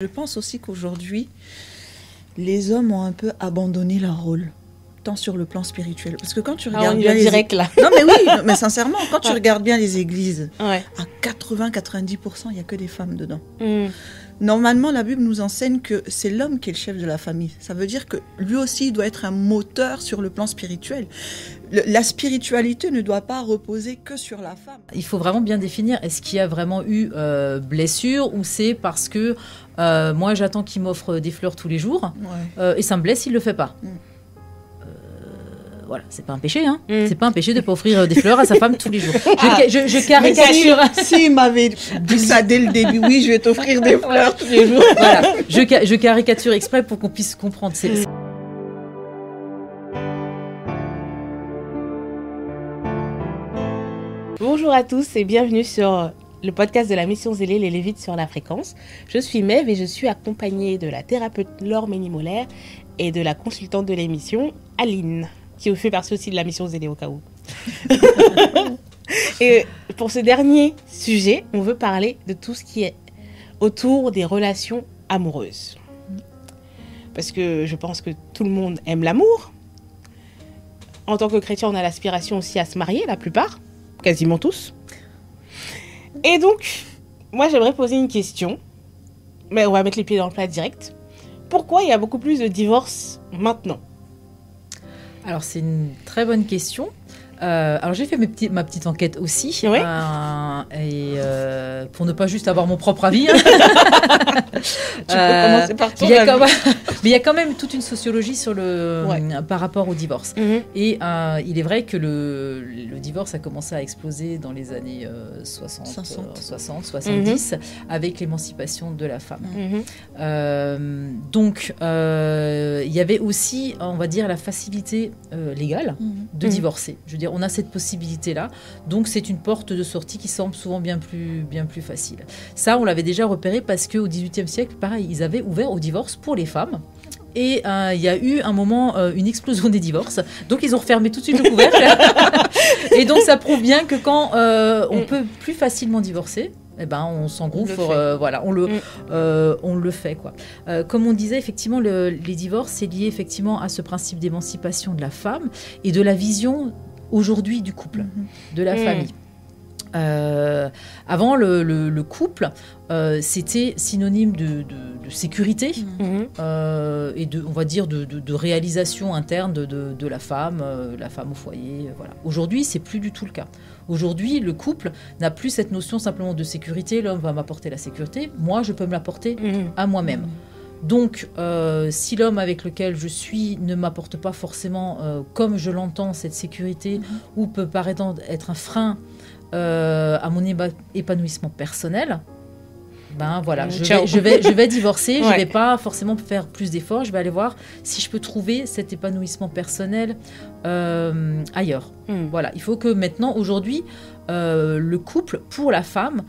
Je pense aussi qu'aujourd'hui, les hommes ont un peu abandonné leur rôle, tant sur le plan spirituel. Parce que quand tu regardes bien direct là. Non mais oui, mais sincèrement, quand tu regardes bien les églises, Ouais. à 80-90%, il n'y a que des femmes dedans. Mm. Normalement, la Bible nous enseigne que c'est l'homme qui est le chef de la famille. Ça veut dire que lui aussi, il doit être un moteur sur le plan spirituel. La spiritualité ne doit pas reposer que sur la femme. Il faut vraiment bien définir, est-ce qu'il y a vraiment eu blessure ou c'est parce que moi j'attends qu'il m'offre des fleurs tous les jours et ça me blesse, il ne le fait pas. Voilà, c'est pas un péché, hein. C'est pas un péché de pas offrir des fleurs à sa femme tous les jours. Je caricature. S'il m'avait dit ça dès le début, oui, je vais t'offrir des fleurs tous les jours. Voilà, je caricature exprès pour qu'on puisse comprendre. Bonjour à tous et bienvenue sur le podcast de la mission Zélé, les Lévites sur la fréquence. Je suis Maeve et je suis accompagnée de la thérapeute Laure Ménimolaire et de la consultante de l'émission, Aline, qui fait partie aussi de la mission Zélé au cas où. Et pour ce dernier sujet, on veut parler de tout ce qui est autour des relations amoureuses. Parce que je pense que tout le monde aime l'amour. En tant que chrétien, on a l'aspiration aussi à se marier, la plupart, quasiment tous. Et donc, moi j'aimerais poser une question, mais on va mettre les pieds dans le plat direct. Pourquoi il y a beaucoup plus de divorces maintenant ? Alors c'est une très bonne question. Alors j'ai fait ma petite enquête aussi, Oui. Pour ne pas juste avoir mon propre avis. Tu peux commencer par ton avis. Mais il y a quand même toute une sociologie sur par rapport au divorce. Mm-hmm. Et il est vrai que le divorce a commencé à exploser dans les années 60, 70, avec l'émancipation de la femme. Mm-hmm. Donc il y avait aussi, on va dire, la facilité légale de divorcer. Je veux dire, on a cette possibilité-là, donc c'est une porte de sortie qui semble souvent bien plus facile. Ça, on l'avait déjà repéré parce qu'au XVIIIe siècle, pareil, ils avaient ouvert au divorce pour les femmes. Et il y a eu un moment une explosion des divorces. Donc, ils ont refermé tout de suite le couvercle. Et donc, ça prouve bien que quand on peut plus facilement divorcer, eh ben, on s'engouffre, on le fait, quoi. Comme on disait, effectivement, les divorces, c'est lié effectivement à ce principe d'émancipation de la femme et de la vision aujourd'hui du couple, de la famille. Avant, le couple, c'était synonyme de sécurité et on va dire de réalisation interne de la femme au foyer. Voilà. Aujourd'hui, c'est plus du tout le cas. Aujourd'hui, le couple n'a plus cette notion simplement de sécurité. L'homme va m'apporter la sécurité. Moi, je peux me l'apporter à moi-même. Donc, si l'homme avec lequel je suis ne m'apporte pas forcément, comme je l'entends, cette sécurité, ou peut paraître être un frein à mon épanouissement personnel, ben voilà, je vais divorcer, je vais pas forcément faire plus d'efforts, je vais aller voir si je peux trouver cet épanouissement personnel ailleurs. Voilà, il faut que maintenant, aujourd'hui, le couple, pour la femme,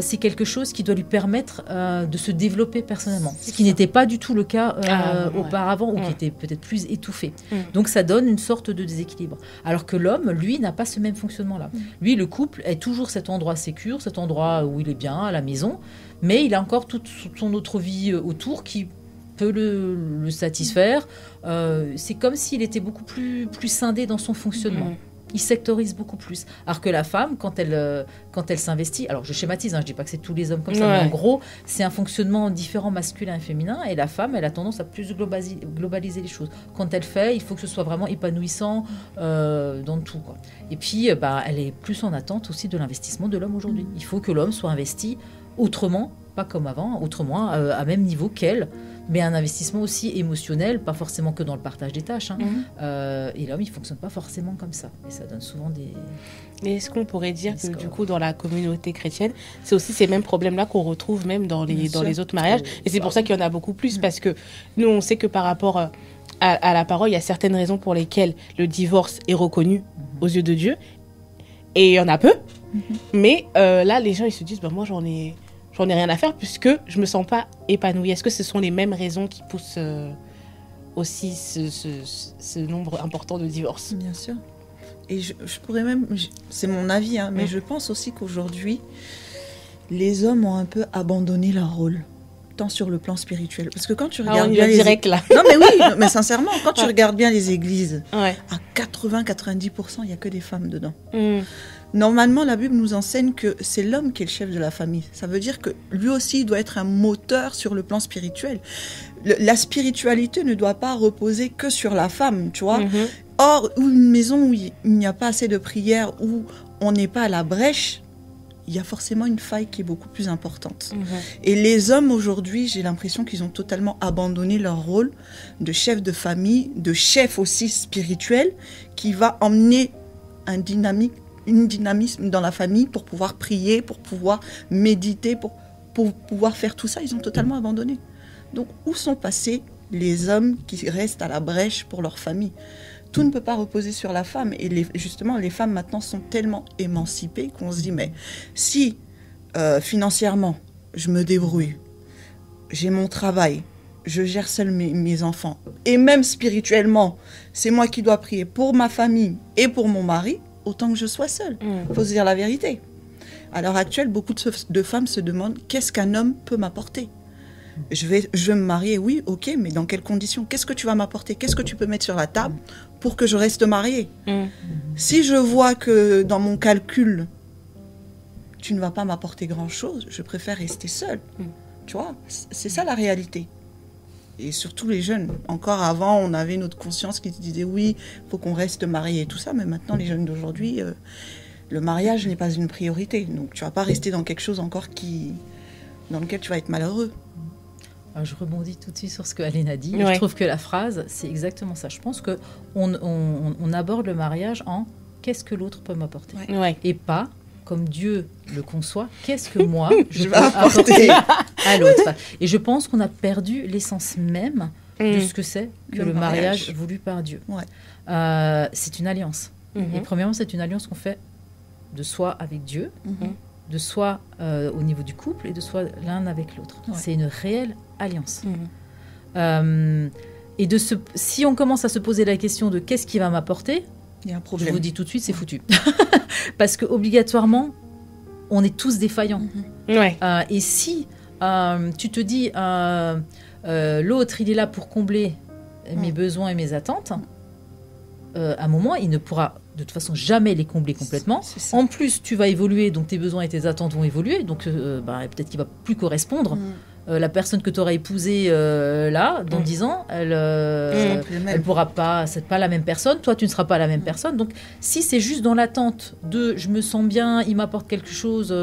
c'est quelque chose qui doit lui permettre de se développer personnellement. Ce qui n'était pas du tout le cas auparavant, ou qui était peut-être plus étouffé. Donc ça donne une sorte de déséquilibre. Alors que l'homme, lui, n'a pas ce même fonctionnement-là. Lui, le couple est toujours cet endroit sécure, cet endroit où il est bien, à la maison, mais il a encore toute son autre vie autour qui peut le satisfaire. C'est comme s'il était beaucoup plus scindé dans son fonctionnement. Il sectorise beaucoup plus. Alors que la femme, quand elle s'investit, alors je schématise, je dis pas que c'est tous les hommes comme ça, mais en gros, c'est un fonctionnement différent masculin et féminin, et la femme, elle a tendance à plus globaliser les choses. Quand elle fait, il faut que ce soit vraiment épanouissant dans tout, quoi. Et puis, elle est plus en attente aussi de l'investissement de l'homme aujourd'hui. Il faut que l'homme soit investi autrement, pas comme avant, autrement, à même niveau qu'elle, mais un investissement aussi émotionnel, pas forcément que dans le partage des tâches. Et l'homme, il ne fonctionne pas forcément comme ça. Et ça donne souvent des... Mais est-ce qu'on pourrait dire que du coup, dans la communauté chrétienne, c'est aussi ces mêmes problèmes-là qu'on retrouve même dans les autres mariages. Et c'est pour ça qu'il y en a beaucoup plus, parce que nous, on sait que par rapport à la parole, il y a certaines raisons pour lesquelles le divorce est reconnu aux yeux de Dieu. Et il y en a peu. Mais là, les gens, ils se disent, moi, j'en ai rien à faire puisque je me sens pas épanouie. Est-ce que ce sont les mêmes raisons qui poussent aussi ce nombre important de divorces ? Bien sûr. Et je pourrais même, c'est mon avis, mais je pense aussi qu'aujourd'hui, les hommes ont un peu abandonné leur rôle, tant sur le plan spirituel. Parce que quand tu regardes on y bien va direct là. Non mais oui, mais sincèrement, quand tu regardes bien les églises, Ouais. à 80-90%, il n'y a que des femmes dedans. Mm. Normalement, la Bible nous enseigne que c'est l'homme qui est le chef de la famille. Ça veut dire que lui aussi, il doit être un moteur sur le plan spirituel. La spiritualité ne doit pas reposer que sur la femme, tu vois. Mhm. Or, une maison où il n'y a pas assez de prière, où on n'est pas à la brèche, il y a forcément une faille qui est beaucoup plus importante. Mhm. Et les hommes aujourd'hui, j'ai l'impression qu'ils ont totalement abandonné leur rôle de chef de famille, de chef aussi spirituel, qui va emmener une dynamisme dans la famille pour pouvoir prier, pour pouvoir méditer, pour pouvoir faire tout ça. Ils ont totalement abandonné. Donc, où sont passés les hommes qui restent à la brèche pour leur famille ? Tout ne peut pas reposer sur la femme. Et justement, les femmes maintenant sont tellement émancipées qu'on se dit, mais si financièrement, je me débrouille, j'ai mon travail, je gère seule mes enfants, et même spirituellement, c'est moi qui dois prier pour ma famille et pour mon mari, autant que je sois seule. Il faut se dire la vérité. À l'heure actuelle, beaucoup de femmes se demandent, qu'est-ce qu'un homme peut m'apporter ? Je vais me marier, oui, ok, mais dans quelles conditions ? Qu'est-ce que tu vas m'apporter ? Qu'est-ce que tu peux mettre sur la table pour que je reste mariée ? Si je vois que dans mon calcul, tu ne vas pas m'apporter grand-chose, je préfère rester seule. Tu vois, c'est ça la réalité. Et surtout les jeunes. Encore avant, on avait notre conscience qui disait oui, il faut qu'on reste marié et tout ça, mais maintenant les jeunes d'aujourd'hui, le mariage n'est pas une priorité. Donc tu ne vas pas rester dans quelque chose encore dans lequel tu vas être malheureux. Alors, je rebondis tout de suite sur ce que Aline a dit. Ouais. Je trouve que la phrase, c'est exactement ça. Je pense qu'on aborde le mariage en « qu'est-ce que l'autre peut m'apporter ?» Ouais. et pas, comme Dieu le conçoit, « qu'est-ce que moi, je peux apporter à l'autre ?» Et je pense qu'on a perdu l'essence même de ce que c'est que le mariage voulu par Dieu. Ouais. C'est une alliance. Et premièrement, c'est une alliance qu'on fait de soi avec Dieu, de soi au niveau du couple et de soi l'un avec l'autre. Ouais. C'est une réelle alliance. Et si on commence à se poser la question de qu'est-ce qui va m'apporter, il y a un problème. Je vous dis tout de suite, c'est foutu. Parce qu'obligatoirement, on est tous défaillants. Ouais. Et si tu te dis, l'autre, il est là pour combler mes besoins et mes attentes, à un moment, il ne pourra de toute façon jamais les combler complètement. En plus, tu vas évoluer, donc tes besoins et tes attentes vont évoluer, donc peut-être qu'il ne va plus correspondre. La personne que tu auras épousée là, dans 10 ans, elle pourra pas, c'est pas la même personne, toi tu ne seras pas la même personne. Donc si c'est juste dans l'attente de je me sens bien, il m'apporte quelque chose,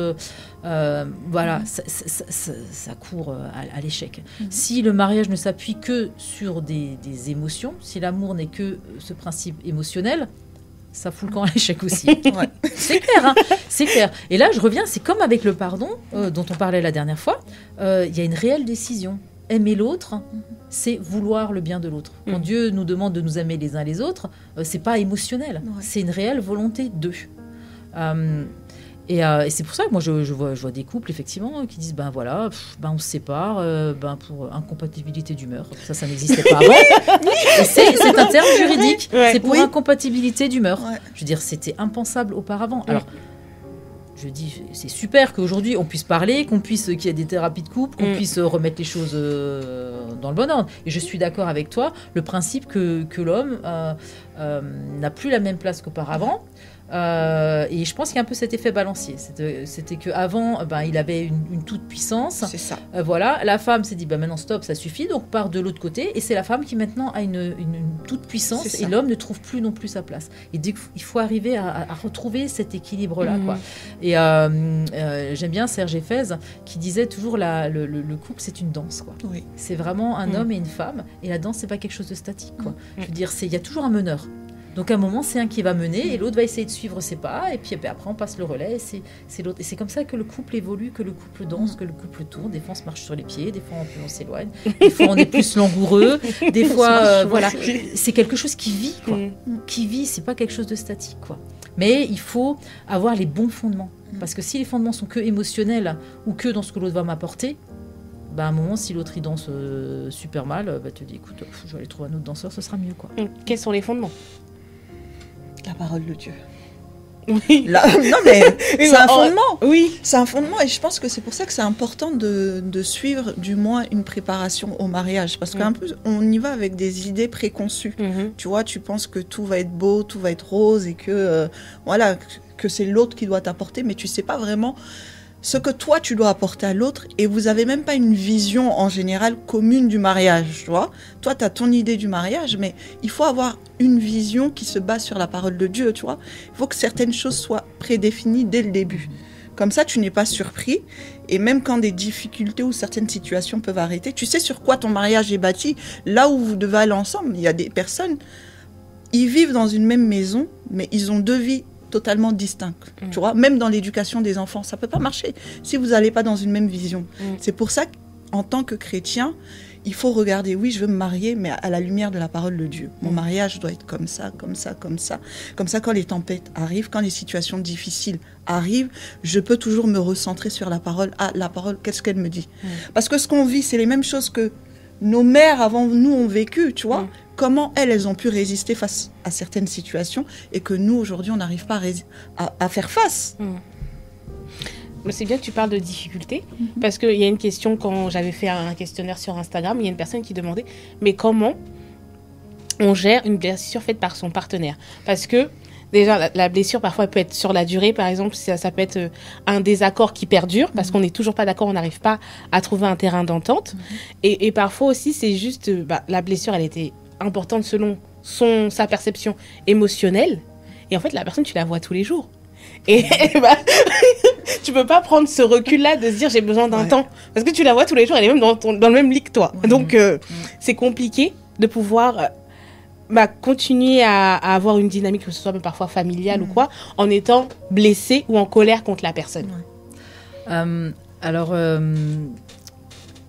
voilà, ça court à l'échec. Si le mariage ne s'appuie que sur des émotions, si l'amour n'est que ce principe émotionnel, ça fout le camp à l'échec aussi. Ouais. C'est clair, hein, c'est clair. Et là, je reviens, c'est comme avec le pardon dont on parlait la dernière fois. Il y a une réelle décision. Aimer l'autre, c'est vouloir le bien de l'autre. Quand Dieu nous demande de nous aimer les uns les autres, c'est pas émotionnel. Ouais. C'est une réelle volonté d'eux. Et c'est pour ça que moi, je vois des couples, effectivement, qui disent, ben voilà, on se sépare pour incompatibilité d'humeur. Ça n'existait pas avant. C'est un terme juridique. Ouais. C'est pour incompatibilité d'humeur. Ouais. Je veux dire, c'était impensable auparavant. Alors, je dis, c'est super qu'aujourd'hui, on puisse parler, qu'il y ait des thérapies de couple, qu'on puisse remettre les choses dans le bon ordre. Et je suis d'accord avec toi, le principe que l'homme n'a plus la même place qu'auparavant. Et je pense qu'il y a un peu cet effet balancier. C'était qu'avant, il avait une toute puissance. C'est ça. Voilà, la femme s'est dit, maintenant stop, ça suffit, donc part de l'autre côté. Et c'est la femme qui maintenant a une toute puissance et l'homme ne trouve plus non plus sa place. Et il faut arriver à retrouver cet équilibre-là. Quoi. Et j'aime bien Serge Effez qui disait toujours le couple, c'est une danse. Quoi. Oui. C'est vraiment un homme et une femme. Et la danse, c'est pas quelque chose de statique. Quoi. Je veux dire, il y a toujours un meneur. Donc à un moment, c'est un qui va mener et l'autre va essayer de suivre ses pas. Et puis après, on passe le relais et c'est l'autre. Et c'est comme ça que le couple évolue, que le couple danse, que le couple tourne. Des fois, on se marche sur les pieds, des fois, on s'éloigne. Des fois, on est plus langoureux. Des fois, voilà. C'est quelque chose qui vit, quoi. Qui vit, c'est pas quelque chose de statique, quoi. Mais il faut avoir les bons fondements. Parce que si les fondements sont que émotionnels ou que dans ce que l'autre va m'apporter, à un moment, si l'autre il danse super mal, tu te dis, écoute, je vais aller trouver un autre danseur, ce sera mieux, quoi. Quels sont les fondements ? La parole de Dieu. Oui. Non, mais c'est un fondement. Oui. C'est un fondement et je pense que c'est pour ça que c'est important de suivre du moins une préparation au mariage. Parce qu'un peu, on y va avec des idées préconçues. Tu vois, tu penses que tout va être beau, tout va être rose et que, voilà, que c'est l'autre qui doit t'apporter, mais tu sais pas vraiment ce que toi tu dois apporter à l'autre et vous avez même pas une vision en général commune du mariage, tu vois. Toi tu as ton idée du mariage, mais il faut avoir une vision qui se base sur la parole de Dieu, tu vois. Il faut que certaines choses soient prédéfinies dès le début. Comme ça tu n'es pas surpris et même quand des difficultés ou certaines situations peuvent arrêter, tu sais sur quoi ton mariage est bâti, là où vous devez aller ensemble. Il y a des personnes, ils vivent dans une même maison, mais ils ont deux vies totalement distinctes, tu vois, même dans l'éducation des enfants, ça peut pas marcher si vous n'allez pas dans une même vision. C'est pour ça qu'en tant que chrétien, il faut regarder, oui, je veux me marier, mais à la lumière de la parole de Dieu. Mon mariage doit être comme ça, comme ça, comme ça. Comme ça, quand les tempêtes arrivent, quand les situations difficiles arrivent, je peux toujours me recentrer sur la parole. Ah, la parole, qu'est-ce qu'elle me dit ? Parce que ce qu'on vit, c'est les mêmes choses que nos mères avant nous ont vécu, tu vois. Comment elles ont pu résister face à certaines situations et que nous, aujourd'hui, on n'arrive pas à faire face. C'est bien que tu parles de difficultés, parce qu'il y a une question, quand j'avais fait un questionnaire sur Instagram, il y a une personne qui demandait, mais comment on gère une blessure faite par son partenaire ? Parce que déjà, la blessure, parfois, elle peut être sur la durée. Par exemple, ça peut être un désaccord qui perdure parce qu'on n'est toujours pas d'accord, on n'arrive pas à trouver un terrain d'entente. Et parfois aussi, c'est juste... la blessure, elle était importante selon sa perception émotionnelle. Et en fait, la personne, tu la vois tous les jours. Et tu peux pas prendre ce recul-là de se dire j'ai besoin d'un temps. Parce que tu la vois tous les jours, elle est même dans le même lit que toi. Donc, c'est compliqué de pouvoir... continuer à avoir une dynamique, que ce soit même parfois familiale ou quoi, en étant blessé ou en colère contre la personne.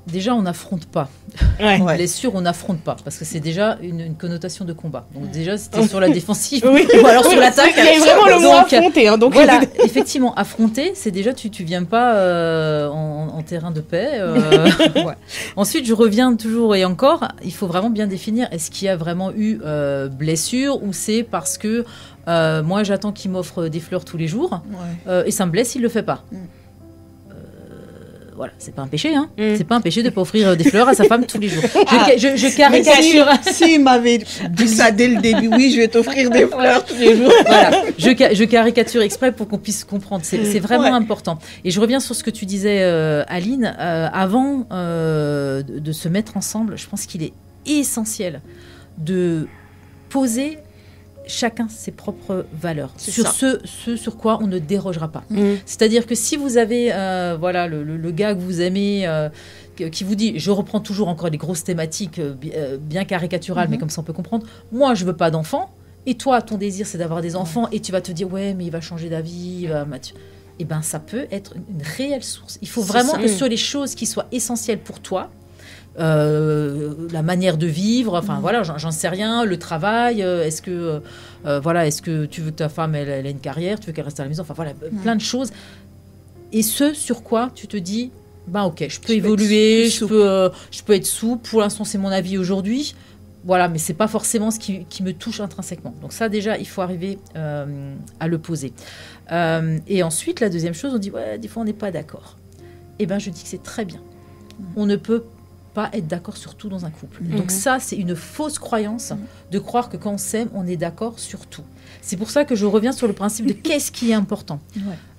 Déjà, on n'affronte pas. Blessure, on n'affronte pas. Parce que c'est déjà une connotation de combat. Donc déjà, c'était sur la défensive. Ou alors sur l'attaque. Il y a vraiment le mot affronter. Donc voilà, effectivement, affronter, c'est déjà, tu viens pas en terrain de paix. Ensuite, je reviens toujours et encore, il faut vraiment bien définir, est-ce qu'il y a vraiment eu blessure ou c'est parce que moi, j'attends qu'il m'offre des fleurs tous les jours et ça me blesse, il le fait pas. Voilà, c'est pas un péché, hein. C'est pas un péché de pas offrir des fleurs à sa femme tous les jours. Je caricature. S'il m'avait dit ça dès le début, oui, je vais t'offrir des fleurs tous les jours. Voilà, je caricature exprès pour qu'on puisse comprendre. C'est vraiment important. Et je reviens sur ce que tu disais, Aline. Avant de se mettre ensemble, je pense qu'il est essentiel de poser chacun ses propres valeurs, sur ce sur quoi on ne dérogera pas. C'est-à-dire que si vous avez le gars que vous aimez qui vous dit, je reprends toujours encore les grosses thématiques bien caricaturales, mais comme ça on peut comprendre, moi je veux pas d'enfants, et toi ton désir c'est d'avoir des enfants, et tu vas te dire ouais mais il va changer d'avis, et ben ça peut être une réelle source. Il faut vraiment que sur les choses qui soient essentielles pour toi, la manière de vivre, enfin voilà, j'en sais rien, le travail, est-ce que tu veux que ta femme elle ait une carrière, tu veux qu'elle reste à la maison, enfin voilà, plein de choses. Et ce sur quoi tu te dis, ok, je peux évoluer, je peux être souple, pour l'instant c'est mon avis aujourd'hui, voilà, mais c'est pas forcément ce qui me touche intrinsèquement. Donc ça déjà, il faut arriver à le poser. Et ensuite, la deuxième chose, on dit, ouais, des fois on n'est pas d'accord. Et je dis que c'est très bien. On ne peut pas être d'accord sur tout dans un couple. Donc ça, c'est une fausse croyance de croire que quand on s'aime, on est d'accord sur tout. C'est pour ça que je reviens sur le principe de qu'est-ce qui est important.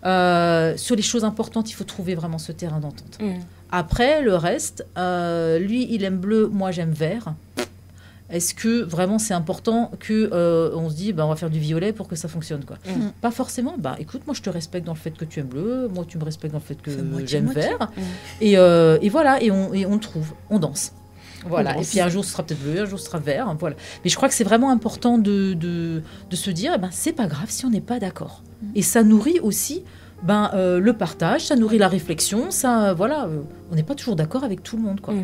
Sur les choses importantes, il faut trouver vraiment ce terrain d'entente. Après, le reste, lui, il aime bleu, moi, j'aime vert. Est-ce que vraiment c'est important que on se dit on va faire du violet pour que ça fonctionne quoi. Pas forcément. Écoute, moi je te respecte dans le fait que tu aimes bleu, moi tu me respectes dans le fait que j'aime vert. Et voilà, et on trouve, on danse. Voilà. Et puis un jour ce sera peut-être bleu, un jour ce sera vert. Voilà. Mais je crois que c'est vraiment important de se dire c'est pas grave si on n'est pas d'accord. Et ça nourrit aussi le partage, ça nourrit la réflexion. Ça on n'est pas toujours d'accord avec tout le monde quoi.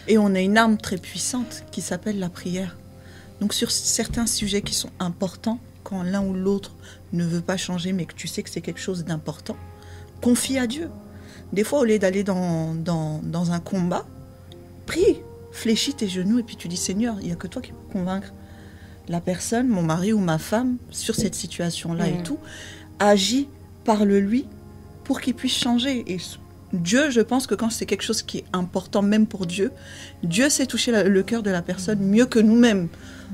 Et on a une arme très puissante qui s'appelle la prière. Donc sur certains sujets qui sont importants, quand l'un ou l'autre ne veut pas changer, mais que tu sais que c'est quelque chose d'important, confie à Dieu. Des fois, au lieu d'aller dans un combat, prie, fléchis tes genoux et puis tu dis Seigneur, il n'y a que toi qui peux convaincre. la personne, mon mari ou ma femme, sur cette situation-là et tout, agit, parle-lui pour qu'il puisse changer. Et Dieu, je pense que quand c'est quelque chose qui est important même pour Dieu, Dieu sait toucher le cœur de la personne mieux que nous-mêmes.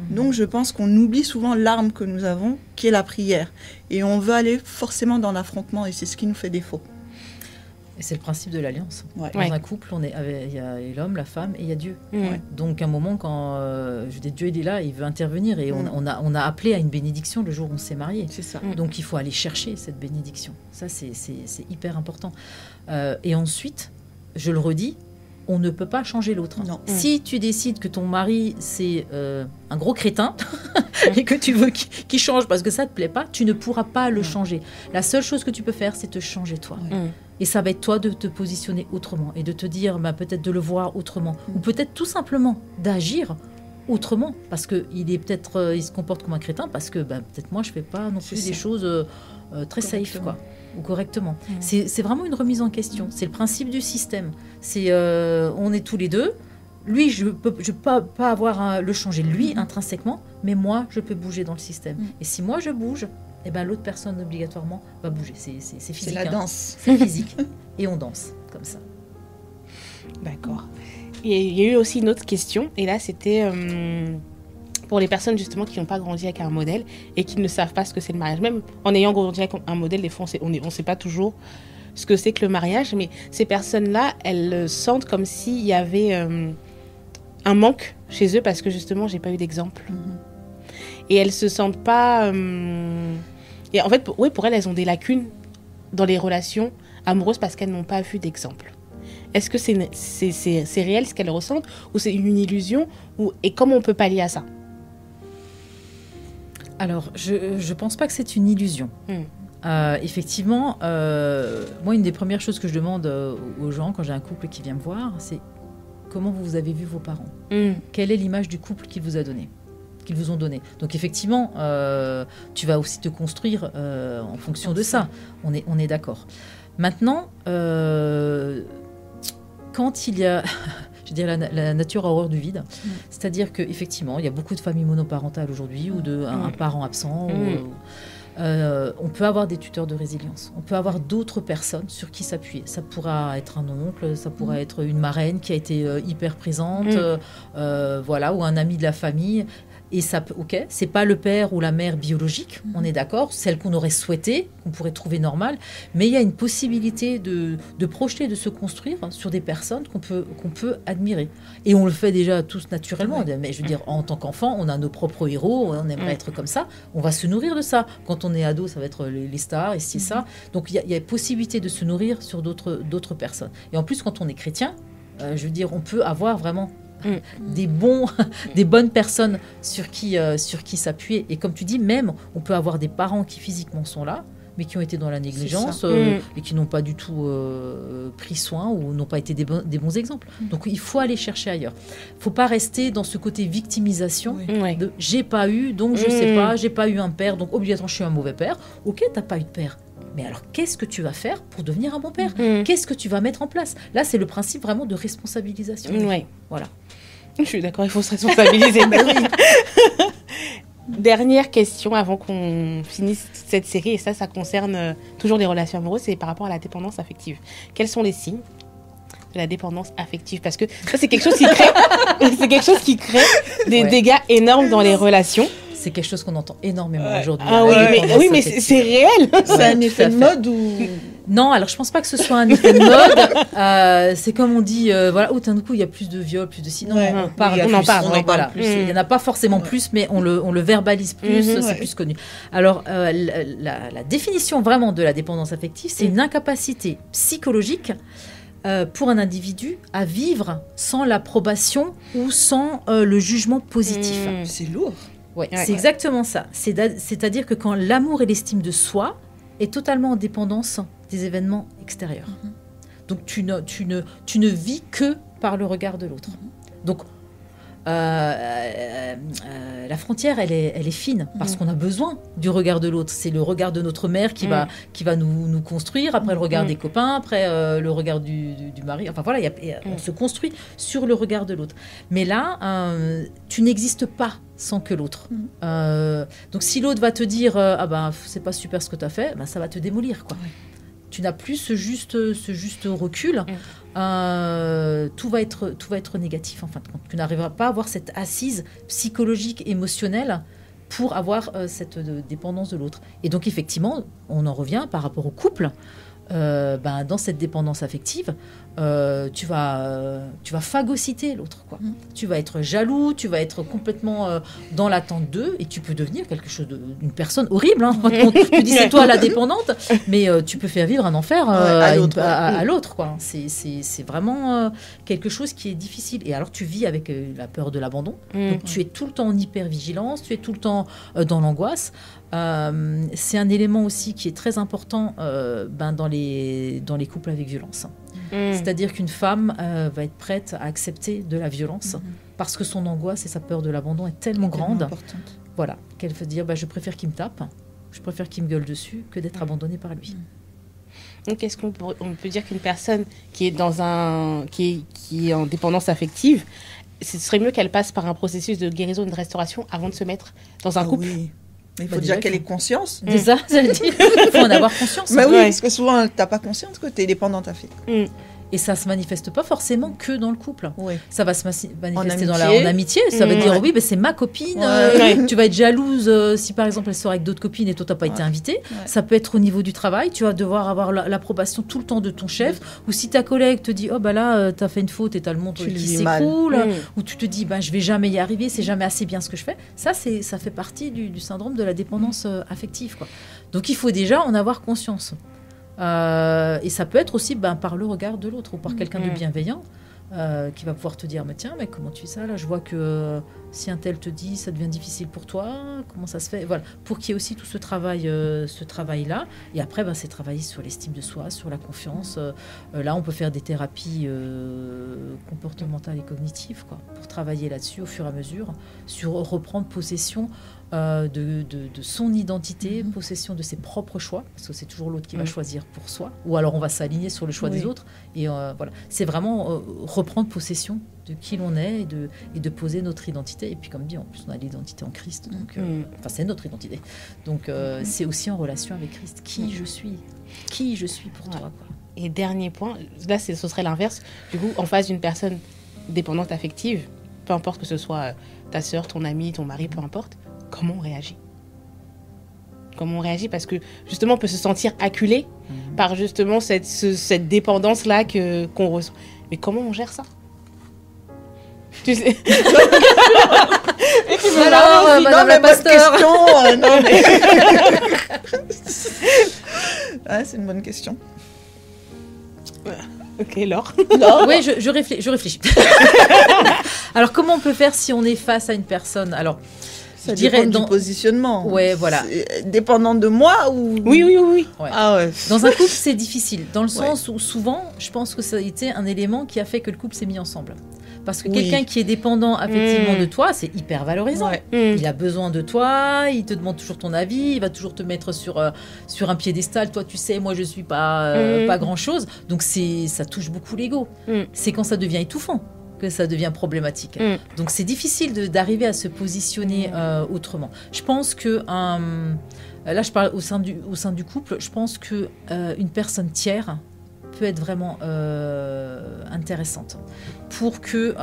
Donc je pense qu'on oublie souvent l'arme que nous avons, qui est la prière. Et on veut aller forcément dans l'affrontement et c'est ce qui nous fait défaut. Et c'est le principe de l'alliance. Ouais. Dans un couple, il y a l'homme, la femme et il y a Dieu. Donc à un moment, quand Dieu il est là, il veut intervenir. Et on a appelé à une bénédiction le jour où on s'est mariés. C'est ça. Donc il faut aller chercher cette bénédiction. Ça, c'est hyper important. Et ensuite, je le redis, on ne peut pas changer l'autre. Si tu décides que ton mari, c'est un gros crétin et que tu veux qu'il change parce que ça ne te plaît pas, tu ne pourras pas le changer. La seule chose que tu peux faire, c'est te changer toi. Et ça va être toi de te positionner autrement et de te dire, peut-être de le voir autrement. Ou peut-être tout simplement d'agir autrement. Parce qu'il il se comporte comme un crétin parce que peut-être moi, je ne fais pas non plus des choses très safe, quoi. Ou correctement. C'est vraiment une remise en question. C'est le principe du système. On est tous les deux. Lui, je peux pas avoir le changer lui intrinsèquement, mais moi, je peux bouger dans le système. Et si moi, je bouge, l'autre personne obligatoirement va bouger. C'est physique. C'est la danse. C'est physique. Et on danse comme ça. D'accord. Et il y a eu aussi une autre question. Et là, c'était... pour les personnes justement qui n'ont pas grandi avec un modèle et qui ne savent pas ce que c'est le mariage. Même en ayant grandi avec un modèle, des fois on ne sait pas toujours ce que c'est que le mariage, mais ces personnes-là, elles sentent comme s'il y avait un manque chez eux parce que justement, j'ai pas eu d'exemple. Et elles se sentent pas... Et en fait, pour elles ont des lacunes dans les relations amoureuses parce qu'elles n'ont pas vu d'exemple. Est-ce que c'est réel ce qu'elles ressentent ou c'est une illusion et comment on peut pallier à ça? Alors, je pense pas que c'est une illusion. Effectivement, moi, une des premières choses que je demande aux gens quand j'ai un couple qui vient me voir, c'est comment vous avez vu vos parents? Quelle est l'image du couple qu'ils vous ont donné? Donc effectivement, tu vas aussi te construire en fonction de ça. On est d'accord. Maintenant, quand il y a... je dirais la nature a horreur du vide. C'est-à-dire qu'effectivement, il y a beaucoup de familles monoparentales aujourd'hui ou un parent absent. On peut avoir des tuteurs de résilience. On peut avoir d'autres personnes sur qui s'appuyer. Ça pourra être un oncle, ça pourra être une marraine qui a été hyper présente, voilà, ou un ami de la famille. Et ça, c'est pas le père ou la mère biologique, on est d'accord, celle qu'on aurait souhaité, qu'on pourrait trouver normale, mais il y a une possibilité de projeter, de se construire sur des personnes qu'on peut admirer. Et on le fait déjà tous naturellement, mais je veux dire, en tant qu'enfant, on a nos propres héros, on aimerait être comme ça, on va se nourrir de ça. Quand on est ado, ça va être les stars, et c'est ça. Donc il y a possibilité de se nourrir sur d'autres personnes. Et en plus, quand on est chrétien, je veux dire, on peut avoir vraiment... des bonnes personnes sur qui s'appuyer. Et comme tu dis, même, on peut avoir des parents qui physiquement sont là, mais qui ont été dans la négligence et qui n'ont pas du tout pris soin ou n'ont pas été des bons exemples. Donc il faut aller chercher ailleurs. Il ne faut pas rester dans ce côté victimisation de « j'ai pas eu, donc je sais pas, j'ai pas eu un père, donc obligatoirement je suis un mauvais père ». Ok, t'as pas eu de père. Mais alors, qu'est-ce que tu vas faire pour devenir un bon père? Qu'est-ce que tu vas mettre en place? Là, c'est le principe vraiment de responsabilisation. Voilà. Je suis d'accord, il faut se responsabiliser. Dernière question avant qu'on finisse cette série, et ça concerne toujours les relations amoureuses, c'est par rapport à la dépendance affective. Quels sont les signes de la dépendance affective? Parce que ça, c'est quelque chose qui crée des dégâts énormes dans les relations. C'est quelque chose qu'on entend énormément aujourd'hui. Ah oui, mais c'est réel. C'est un effet de mode ou... Non, alors je pense pas que ce soit un effet de mode. C'est comme on dit, voilà, d'un coup il y a plus de viols, plus de sinon on en parle. Voilà. Il y en a pas forcément plus, mais on le verbalise plus, c'est plus connu. Alors la définition vraiment de la dépendance affective, c'est une incapacité psychologique pour un individu à vivre sans l'approbation ou sans le jugement positif. C'est lourd. C'est exactement ça. C'est-à-dire que quand l'amour et l'estime de soi est totalement en dépendance des événements extérieurs. Donc tu ne vis que par le regard de l'autre. Donc la frontière, elle est fine parce qu'on a besoin du regard de l'autre. C'est le regard de notre mère qui va nous construire, après le regard des copains, après le regard du mari. Enfin voilà, on se construit sur le regard de l'autre. Mais là, tu n'existes pas sans que l'autre. Donc si l'autre va te dire c'est pas super ce que tu as fait, ça va te démolir, quoi. Tu n'as plus ce juste recul. Tout va être négatif en fin de compte. Tu n'arriveras pas à avoir cette assise psychologique, émotionnelle pour avoir cette dépendance de l'autre. Et donc effectivement, on en revient par rapport au couple. Dans cette dépendance affective, tu vas phagocyter l'autre, quoi. Tu vas être jaloux, tu vas être complètement dans l'attente d'eux, et tu peux devenir quelque chose d'une personne horrible, hein. Tu dis c'est toi la dépendante, mais tu peux faire vivre un enfer à l'autre, quoi. C'est vraiment quelque chose qui est difficile. Et alors tu vis avec la peur de l'abandon, donc tu es tout le temps en hypervigilance, tu es tout le temps dans l'angoisse. C'est un élément aussi qui est très important dans les couples avec violence. C'est-à-dire qu'une femme va être prête à accepter de la violence parce que son angoisse et sa peur de l'abandon est tellement grande, voilà, qu'elle veut dire je préfère qu'il me tape, je préfère qu'il me gueule dessus que d'être abandonnée par lui. Donc est-ce qu'on peut dire qu'une personne qui est qui est en dépendance affective, ce serait mieux qu'elle passe par un processus de guérison et de restauration avant de se mettre dans un couple? Oui. Mais il faut déjà qu'elle ait conscience. C'est ça, il faut en avoir conscience. Oui, parce que souvent, tu n'as pas conscience que tu es dépendante affective. Et ça ne se manifeste pas forcément que dans le couple. Ça va se manifester en amitié. Ça veut dire, c'est ma copine. Tu vas être jalouse si, par exemple, elle sort avec d'autres copines et toi, tu n'as pas été invitée. Ça peut être au niveau du travail. Tu vas devoir avoir l'approbation tout le temps de ton chef. Ou si ta collègue te dit, tu as fait une faute et tu as le monde qui s'écroule. Ou tu te dis, je ne vais jamais y arriver, c'est jamais assez bien ce que je fais. Ça fait partie du syndrome de la dépendance affective, quoi. Donc, il faut déjà en avoir conscience. Et ça peut être aussi par le regard de l'autre ou par quelqu'un de bienveillant qui va pouvoir te dire tiens, mais comment tu fais ça là, je vois que si un tel te dit ça devient difficile pour toi, comment ça se fait, voilà, pour qu'il y ait aussi tout ce travail là. Et après c'est travailler sur l'estime de soi, sur la confiance. Là on peut faire des thérapies comportementales et cognitives, quoi, pour travailler là-dessus au fur et à mesure, sur reprendre possession de son identité, possession de ses propres choix, parce que c'est toujours l'autre qui va choisir pour soi, ou alors on va s'aligner sur le choix des autres, et voilà, c'est vraiment reprendre possession de qui l'on est et de poser notre identité. Et puis comme dit, en plus on a l'identité en Christ, donc c'est notre identité, donc c'est aussi en relation avec Christ, qui je suis pour toi, quoi. Et dernier point, là ce serait l'inverse, du coup en face d'une personne dépendante affective, peu importe que ce soit ta sœur, ton ami, ton mari, peu importe, comment on réagit? Comment on réagit? Parce que justement, on peut se sentir acculé par justement cette dépendance-là qu'on ressent. Mais comment on gère ça? Tu sais. Alors, madame la pasteur. C'est une bonne question. Ok, Laure. Oui, je réfléchis. Alors, comment on peut faire si on est face à une personne? Alors, ça dépend du positionnement. Ouais, voilà. Dépendant de moi ou... Oui. Ouais. Ah ouais. Dans un couple, c'est difficile. Dans le sens où souvent, je pense que ça a été un élément qui a fait que le couple s'est mis ensemble. Parce que quelqu'un qui est dépendant affectivement de toi, c'est hyper valorisant. Il a besoin de toi, il te demande toujours ton avis, il va toujours te mettre sur un piédestal. Toi, tu sais, moi, je suis pas grand-chose. Donc, ça touche beaucoup l'ego. C'est quand ça devient étouffant que ça devient problématique. Donc c'est difficile d'arriver à se positionner autrement. Je pense que là je parle au sein du couple, je pense que une personne tiers peut être vraiment intéressante pour que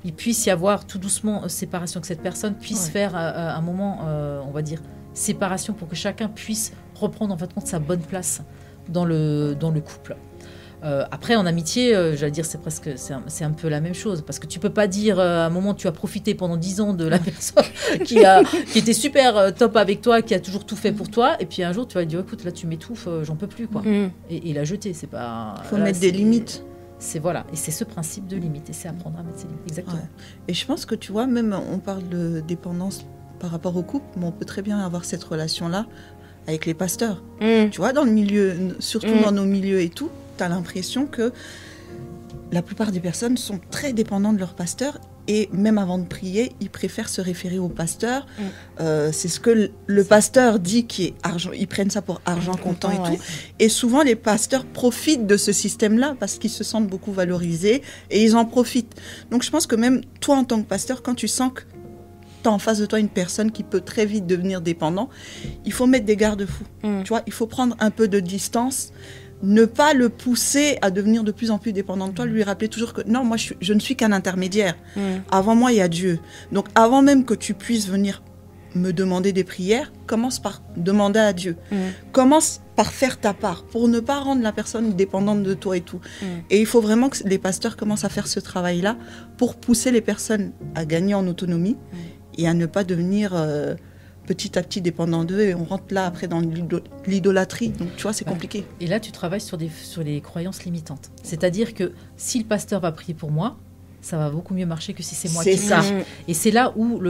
il puisse y avoir tout doucement séparation, que cette personne puisse faire un moment, on va dire, séparation, pour que chacun puisse reprendre en fin de compte sa bonne place dans le couple. Après en amitié, j'allais dire c'est un peu la même chose, parce que tu peux pas dire à un moment tu as profité pendant 10 ans de la personne qui était super top avec toi, qui a toujours tout fait pour toi, et puis un jour tu vas lui dire écoute là tu m'étouffes, j'en peux plus, quoi. Et la jeter, c'est pas, faut mettre des limites. C'est voilà, et c'est ce principe de limite, et c'est apprendre à mettre ses limites. Exactement. Et je pense que tu vois, même on parle de dépendance par rapport au couple, mais on peut très bien avoir cette relation là avec les pasteurs. Tu vois, dans le milieu, surtout dans nos milieux et tout, tu as l'impression que la plupart des personnes sont très dépendantes de leur pasteur, Et même avant de prier, ils préfèrent se référer au pasteur. C'est ce que le pasteur dit qui est argent. Ils prennent ça pour argent comptant et tout. Et souvent, les pasteurs profitent de ce système-là parce qu'ils se sentent beaucoup valorisés et ils en profitent. Donc, je pense que même toi, en tant que pasteur, quand tu sens que tu as en face de toi une personne qui peut très vite devenir dépendant, il faut mettre des garde-fous. Tu vois, il faut prendre un peu de distance. Ne pas le pousser à devenir de plus en plus dépendant de toi, lui rappeler toujours que non, moi je ne suis qu'un intermédiaire. Avant moi, il y a Dieu. Donc avant même que tu puisses venir me demander des prières, commence par demander à Dieu. Commence par faire ta part pour ne pas rendre la personne dépendante de toi et tout. Et il faut vraiment que les pasteurs commencent à faire ce travail-là pour pousser les personnes à gagner en autonomie et à ne pas devenir... petit à petit dépendant d'eux, et on rentre là après dans l'idolâtrie. Donc tu vois, c'est compliqué. Et là, tu travailles sur les croyances limitantes. C'est-à-dire que si le pasteur va prier pour moi, ça va beaucoup mieux marcher que si c'est moi qui prie. Et c'est là où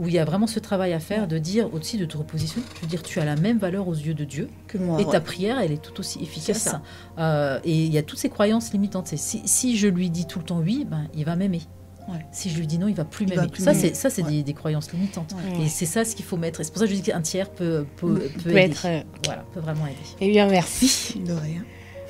il y a vraiment ce travail à faire, de dire, aussi de te repositionner, je veux dire, tu as la même valeur aux yeux de Dieu que moi. Et ta prière, elle est tout aussi efficace. Et il y a toutes ces croyances limitantes. Si je lui dis tout le temps oui, il va m'aimer. Si je lui dis non, il va plus m'aimer. Ça, c'est des croyances limitantes. Et c'est ça ce qu'il faut mettre. Et c'est pour ça que je dis qu'un tiers peut aider. Peut vraiment aider. Eh bien, merci. De rien.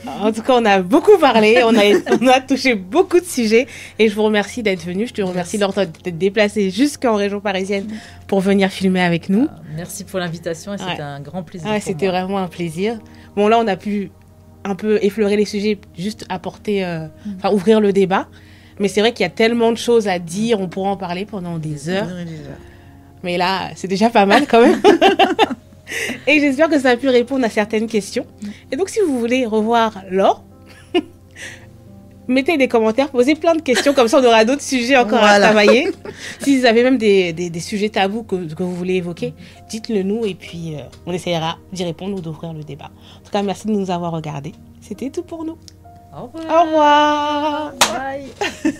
En tout cas, on a beaucoup parlé, on a touché beaucoup de sujets. Et je vous remercie d'être venu. Je te remercie, Laure, d'être déplacée jusqu'en région parisienne pour venir filmer avec nous. Merci pour l'invitation. Et c'était un grand plaisir. C'était vraiment un plaisir. Bon, là, on a pu un peu effleurer les sujets, juste apporter, ouvrir le débat. Mais c'est vrai qu'il y a tellement de choses à dire, on pourra en parler pendant des heures. Mais là, c'est déjà pas mal quand même. Et j'espère que ça a pu répondre à certaines questions. Et donc, si vous voulez revoir Laure, mettez des commentaires, posez plein de questions, comme ça on aura d'autres sujets encore à travailler. Si vous avez même des sujets tabous que vous voulez évoquer, dites-le nous et puis on essaiera d'y répondre ou d'ouvrir le débat. En tout cas, merci de nous avoir regardés. C'était tout pour nous. Au revoir. Au revoir. Bye.